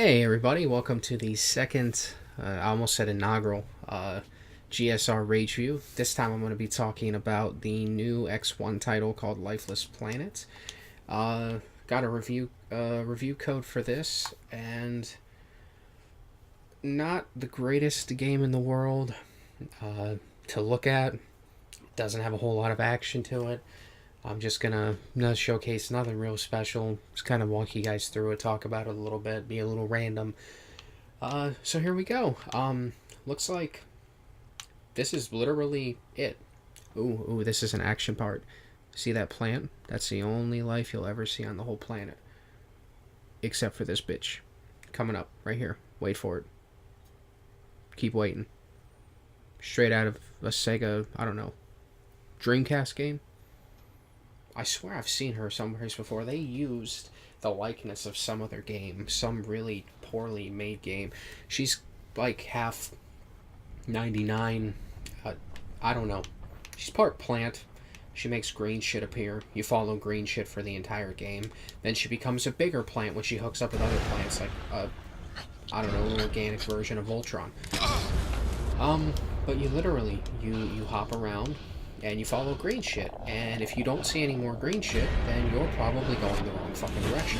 Hey everybody, welcome to the second, I almost said inaugural, GSR Rage View. This time I'm going to be talking about the new X1 title called Lifeless Planet. Got a review code for this, and not the greatest game in the world to look at. Doesn't have a whole lot of action to it. I'm just gonna showcase nothing real special. Just kind of walk you guys through it, talk about it a little bit, be a little random. So here we go. Looks like this is literally it. Ooh, this is an action part. See that plant? That's the only life you'll ever see on the whole planet. Except for this bitch. Coming up, right here. Wait for it. Keep waiting. Straight out of a Sega, I don't know, Dreamcast game? I swear I've seen her someplace before. They used the likeness of some other game, some really poorly made game. She's like half 99. I don't know. She's part plant. She makes green shit appear. You follow green shit for the entire game. Then she becomes a bigger plant when she hooks up with other plants, like I don't know, an organic version of Voltron. But you literally you hop around and you follow green shit. And if you don't see any more green shit, then you're probably going the wrong fucking direction.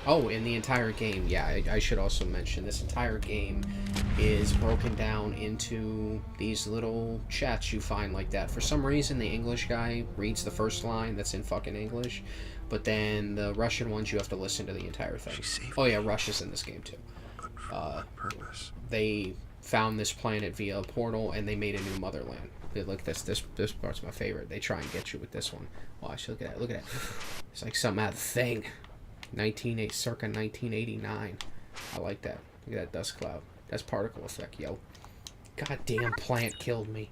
Oh, in the entire game, yeah, I should also mention, this entire game is broken down into these little chats you find like that. For some reason, the English guy reads the first line that's in fucking English, but then the Russian ones, you have to listen to the entire thing. Oh yeah, Russia's in this game too. Purpose. They found this planet via a portal, and they made a new motherland. Look, this part's my favorite. They try and get you with this one. Watch, look at that. It's like something out of the Thing. Circa 1989. I like that. Look at that dust cloud. That's particle effect, yo. Goddamn plant killed me.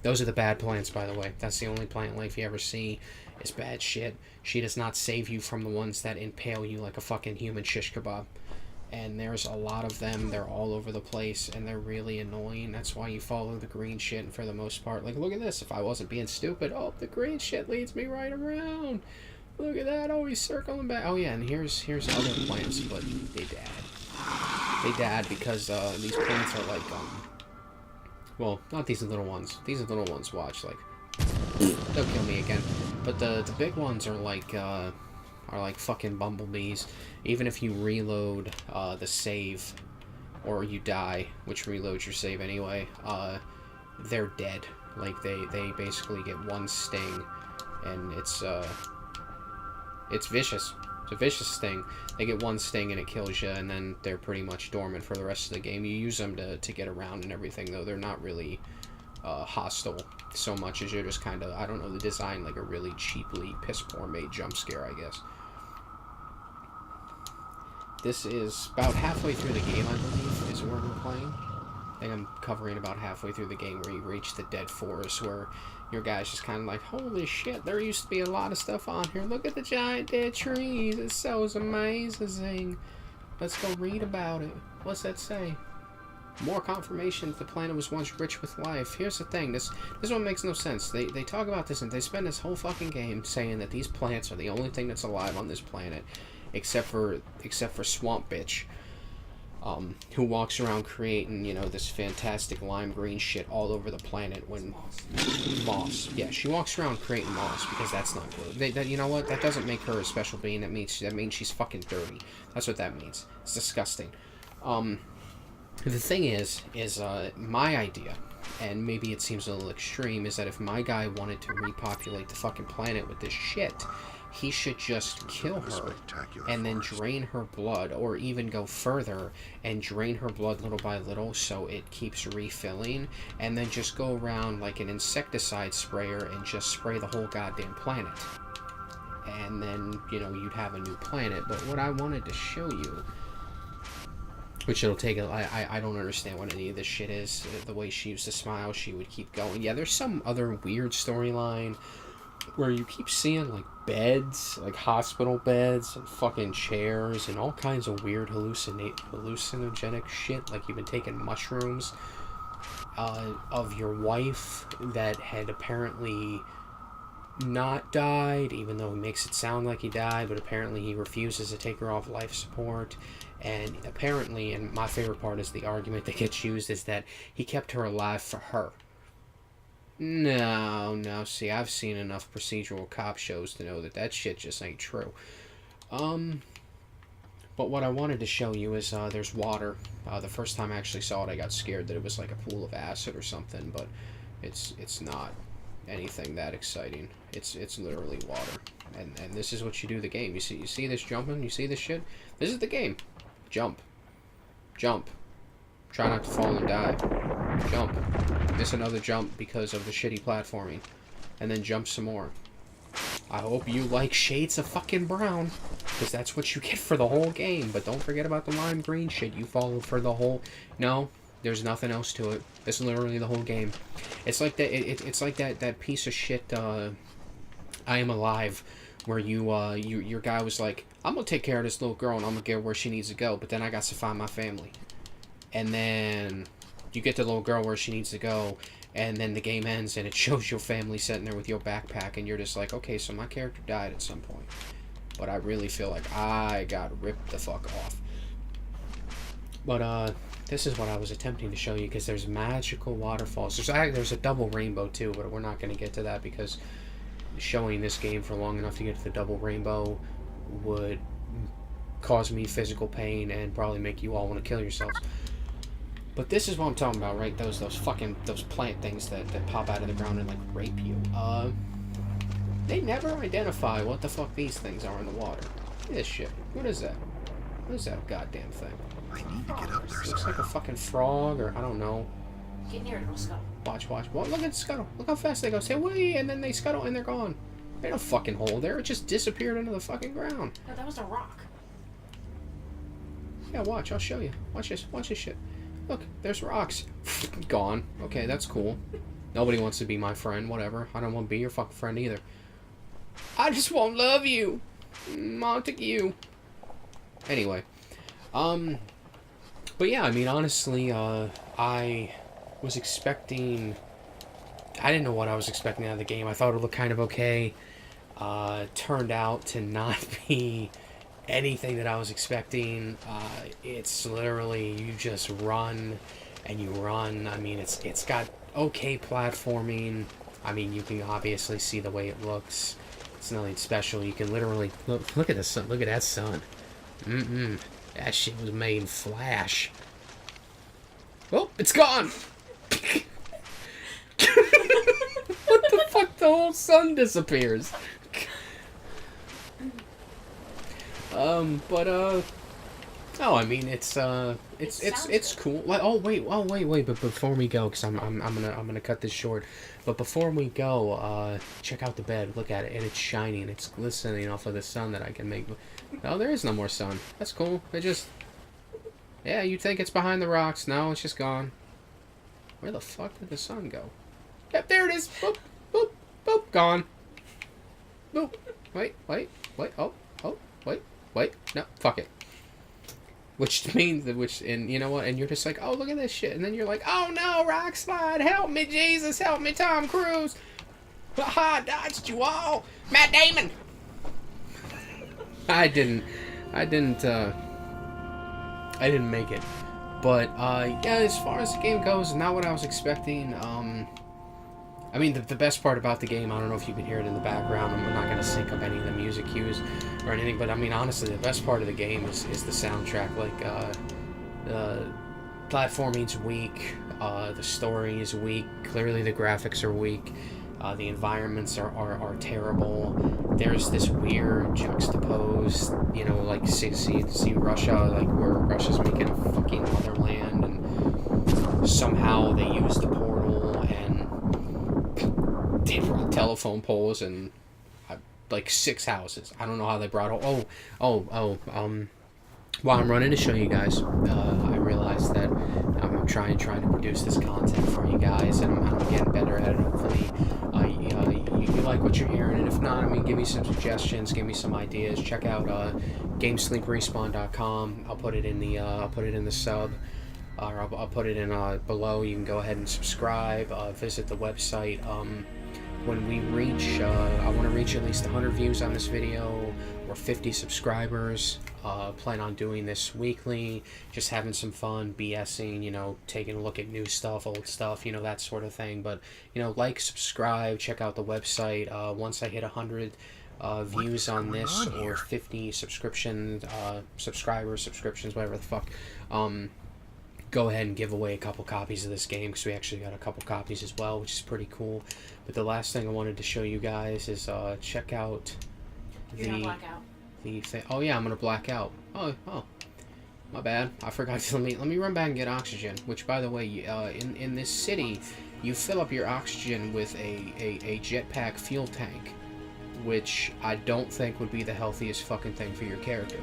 Those are the bad plants, by the way. That's the only plant life you ever see. Is bad shit. She does not save you from the ones that impale you like a fucking human shish kebab. And there's a lot of them. They're all over the place, and they're really annoying. That's why you follow the green shit, and for the most part, like, look at this. If I wasn't being stupid, oh, the green shit leads me right around. Look at that. Oh, he's circling back. Oh, yeah, and here's other plants, but they died. They died because these plants are like, well, not these little ones. These little ones, watch, like, they'll kill me again. But the big ones are like fucking bumblebees. Even if you reload the save, or you die, which reloads your save anyway, they're dead. Like, they basically get one sting, and it's vicious. It's a vicious sting. They get one sting and it kills you, and then they're pretty much dormant for the rest of the game. You use them to get around and everything, though. They're not really hostile so much as you're just kind of, I don't know, the design like a really cheaply piss-poor made jump scare, I guess. This is about halfway through the game, I believe, is where we're playing. I think I'm covering about halfway through the game where you reach the dead forest, where your guy's just kind of like, holy shit, there used to be a lot of stuff on here. Look at the giant dead trees. It's so amazing. Let's go read about it. What's that say? More confirmation that the planet was once rich with life. Here's the thing, this one makes no sense. They talk about this, and they spend this whole fucking game saying that these plants are the only thing that's alive on this planet, except for Swamp Bitch, who walks around creating, you know, this fantastic lime green shit all over the planet. When moss, yeah, she walks around creating moss because that's not good. You know what? That doesn't make her a special being. That means she's fucking dirty. That's what that means. It's disgusting. The thing is my idea, and maybe it seems a little extreme, is that if my guy wanted to repopulate the fucking planet with this shit, he should just kill her and then drain her blood, or even go further and drain her blood little by little so it keeps refilling, and then just go around like an insecticide sprayer and just spray the whole goddamn planet. And then, you know, you'd have a new planet. But what I wanted to show you, which it'll take, I don't understand what any of this shit is. The way she used to smile, she would keep going. Yeah, there's some other weird storyline where you keep seeing, like, beds, like hospital beds, and fucking chairs, and all kinds of weird hallucinogenic shit, like you've been taking mushrooms. of your wife that had apparently not died, even though he makes it sound like he died, but apparently he refuses to take her off life support. And apparently, and my favorite part is the argument that gets used, is that he kept her alive for her. No, see, I've seen enough procedural cop shows to know that that shit just ain't true. But what I wanted to show you is there's water. The first time I actually saw it, I got scared that it was like a pool of acid or something, but it's not anything that exciting. It's literally water. And this is what you do the game. You see this jumping? You see this shit? This is the game. Jump. Jump. Try not to fall and die. Jump. Miss another jump because of the shitty platforming. And then jump some more. I hope you like shades of fucking brown, because that's what you get for the whole game. But don't forget about the lime green shit you follow for the whole... No, there's nothing else to it. It's literally the whole game. It's like that. It's like that piece of shit. I Am Alive, where your guy was like, I'm gonna take care of this little girl and I'm gonna get her where she needs to go. But then I got to find my family, and then you get the little girl where she needs to go. And then the game ends, and it shows your family sitting there with your backpack, and you're just like, okay, so my character died at some point. But I really feel like I got ripped the fuck off. But, this is what I was attempting to show you, because there's magical waterfalls. There's a double rainbow, too, but we're not going to get to that, because showing this game for long enough to get to the double rainbow would cause me physical pain and probably make you all want to kill yourselves. But this is what I'm talking about, right? Those plant things that pop out of the ground and like rape you. They never identify what the fuck these things are in the water. This shit. What is that? What is that goddamn thing? I need to get up there. Looks like a fucking frog, or I don't know. Get near it, it'll scuttle. Watch. Well, look at Scuttle. Look how fast they go. Say wee, and then they scuttle and they're gone. They don't fucking hole there. It just disappeared into the fucking ground. No, that was a rock. Yeah, watch. I'll show you. Watch this. Watch this shit. Look, there's rocks. Gone. Okay, that's cool. Nobody wants to be my friend. Whatever. I don't want to be your fucking friend either. I just won't love you. Montague. Anyway. But yeah, I mean, honestly, I was expecting... I didn't know what I was expecting out of the game. I thought it would look kind of okay. Turned out to not be anything that I was expecting. It's literally, you just run and you run. I mean, it's got okay platforming. I mean, you can obviously see the way it looks. It's nothing special. You can literally look at the sun. Look at that sun. That shit was made in Flash. Oh, it's gone. What the fuck? The whole sun disappears. Oh, I mean, it's cool. Like, oh wait, but before we go, because I'm gonna cut this short. But before we go, check out the bed. Look at it, and it's shining. It's glistening off of the sun that I can make. Oh, there is no more sun. That's cool. It just, yeah, you think it's behind the rocks? No, it's just gone. Where the fuck did the sun go? Yep, there it is. Boop, boop, boop, gone. Boop. Wait. Oh, wait. No, fuck it. Which means that, and you know what? And you're just like, oh, look at this shit. And then you're like, oh no, rock slide, help me, Jesus, help me, Tom Cruise. Haha, dodged you all. Matt Damon. I didn't make it. But, yeah, as far as the game goes, not what I was expecting. I mean, the best part about the game, I don't know if you can hear it in the background, I'm not going to sync up any of the music cues or anything, but I mean, honestly, the best part of the game is the soundtrack. Like, platforming's weak, the story is weak, clearly the graphics are weak, the environments are terrible. There's this weird juxtaposed, you know, like, see Russia, like, where Russia's making a fucking motherland, and somehow they use the portal, and they brought telephone poles and like 6 houses. I don't know how they brought while I'm running to show you guys, I realized that I'm trying to produce this content for you guys, and I'm getting better at it. Hopefully you like what you're hearing, and if not, I mean, give me some suggestions, give me some ideas. Check out GamesleepRespawn.com. I'll put it in the sub. or I'll put it in below. You can go ahead and subscribe, visit the website. When we reach, I want to reach at least 100 views on this video, or 50 subscribers. Plan on doing this weekly, just having some fun, BSing, you know, taking a look at new stuff, old stuff, you know, that sort of thing. But, you know, like, subscribe, check out the website. Once I hit 100 views on this, or 50 subscriptions, whatever the fuck, go ahead and give away a couple copies of this game, because we actually got a couple copies as well, which is pretty cool. But the last thing I wanted to show you guys is check out You're gonna black out. Oh yeah, I'm gonna black out. Oh, my bad. I forgot to let me run back and get oxygen. Which, by the way, in this city, you fill up your oxygen with a jetpack fuel tank, which I don't think would be the healthiest fucking thing for your character.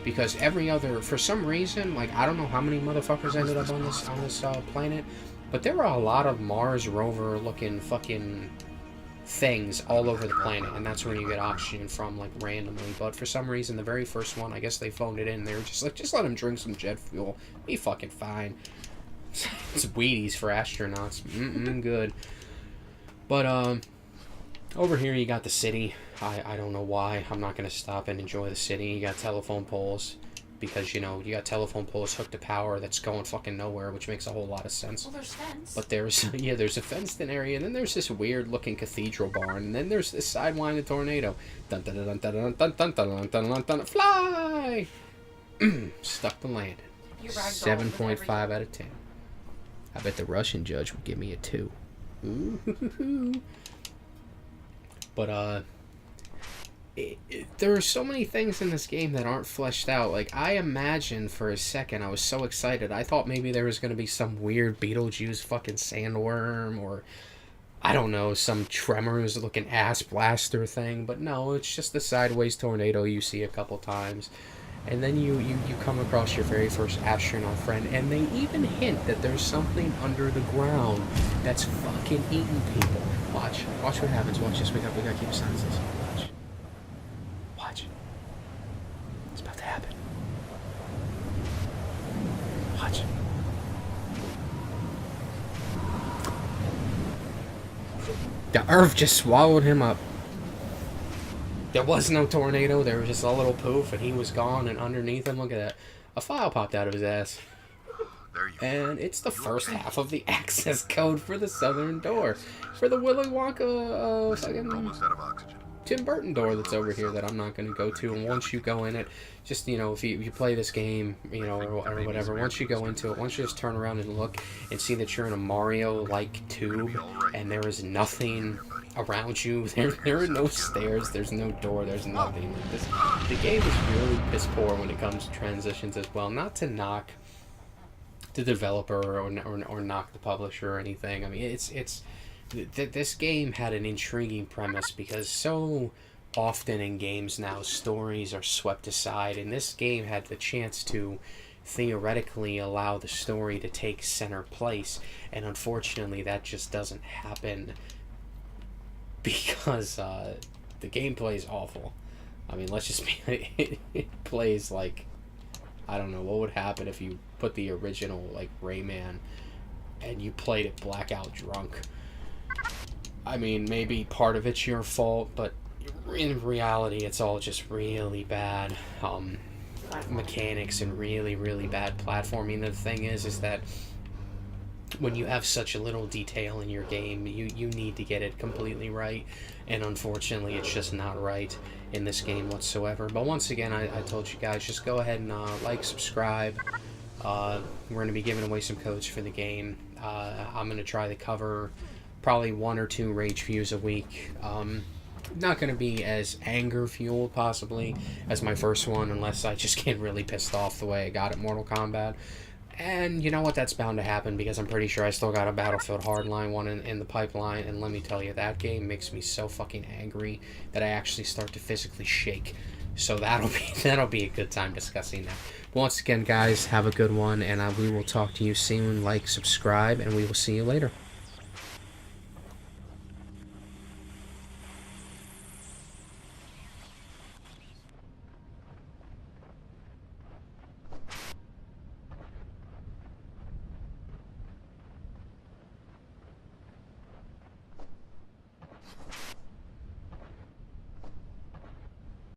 Because for some reason, like, I don't know how many motherfuckers ended up on this planet, but there are a lot of Mars rover looking fucking things all over the planet, and that's where you get oxygen from, like, randomly. But for some reason, the very first one, I guess they phoned it in. They were just like, just let him drink some jet fuel. Be fucking fine. It's Wheaties for astronauts. Good. But, over here you got the city. I don't know why. I'm not going to stop and enjoy the city. You got telephone poles, because, you know, you got telephone poles hooked to power that's going fucking nowhere, which makes a whole lot of sense. Well, there's fence. But there's a fenced-in area, and then there's this weird-looking cathedral barn, and then there's this sidewinding tornado. Dun dun dun dun dun dun dun dun dun dun dun. Fly! Stuck the landing. 7.5 out of 10. I bet the Russian judge would give me a 2. Ooh. But, there are so many things in this game that aren't fleshed out. Like, I imagined for a second, I was so excited, I thought maybe there was going to be some weird Beetlejuice fucking sandworm, or, I don't know, some Tremors looking ass blaster thing. But no, it's just the sideways tornado you see a couple times. And then you come across your very first astronaut friend, and they even hint that there's something under the ground that's fucking eating people. Watch what happens. Watch this. We gotta keep silence. Watch. It's about to happen. Watch. The earth just swallowed him up. There was no tornado, there was just a little poof, and he was gone, and underneath him, look at that, a file popped out of his ass. And it's the first half of the access code for the southern door. For the Willy Wonka, Almost out of oxygen. Tim Burton door that's over here that I'm not going to go to. And once you go in it, just, you know, if you play this game, you know, or whatever, once you go into it, once you just turn around and look and see that you're in a Mario-like tube, and there is nothing around you, there are no stairs, there's no door, there's nothing. The game is really piss poor when it comes to transitions as well. Not to knock the developer or knock the publisher or anything. I mean, this game had an intriguing premise, because so often in games now stories are swept aside, and this game had the chance to theoretically allow the story to take center place, and unfortunately that just doesn't happen, because the gameplay is awful. I mean, let's just be it plays like, I don't know what would happen if you put the original, like, Rayman and you played it blackout drunk. I mean, maybe part of it's your fault, but in reality it's all just really bad mechanics and really, really bad platforming. The thing is that when you have such a little detail in your game, you need to get it completely right, and unfortunately it's just not right in this game whatsoever. But once again, I told you guys, just go ahead and like, subscribe. We're going to be giving away some codes for the game. I'm going to try to cover probably 1 or 2 rage views a week. Not going to be as anger fueled possibly as my first one, unless I just get really pissed off the way I got at Mortal Kombat. And you know what, that's bound to happen, because I'm pretty sure I still got a Battlefield Hardline one in the pipeline, and let me tell you, that makes me so fucking angry that I actually start to physically shake. So that'll be a good time discussing that. Once again, guys, have a good one, and we will talk to you soon. Like, subscribe, and we will see you later.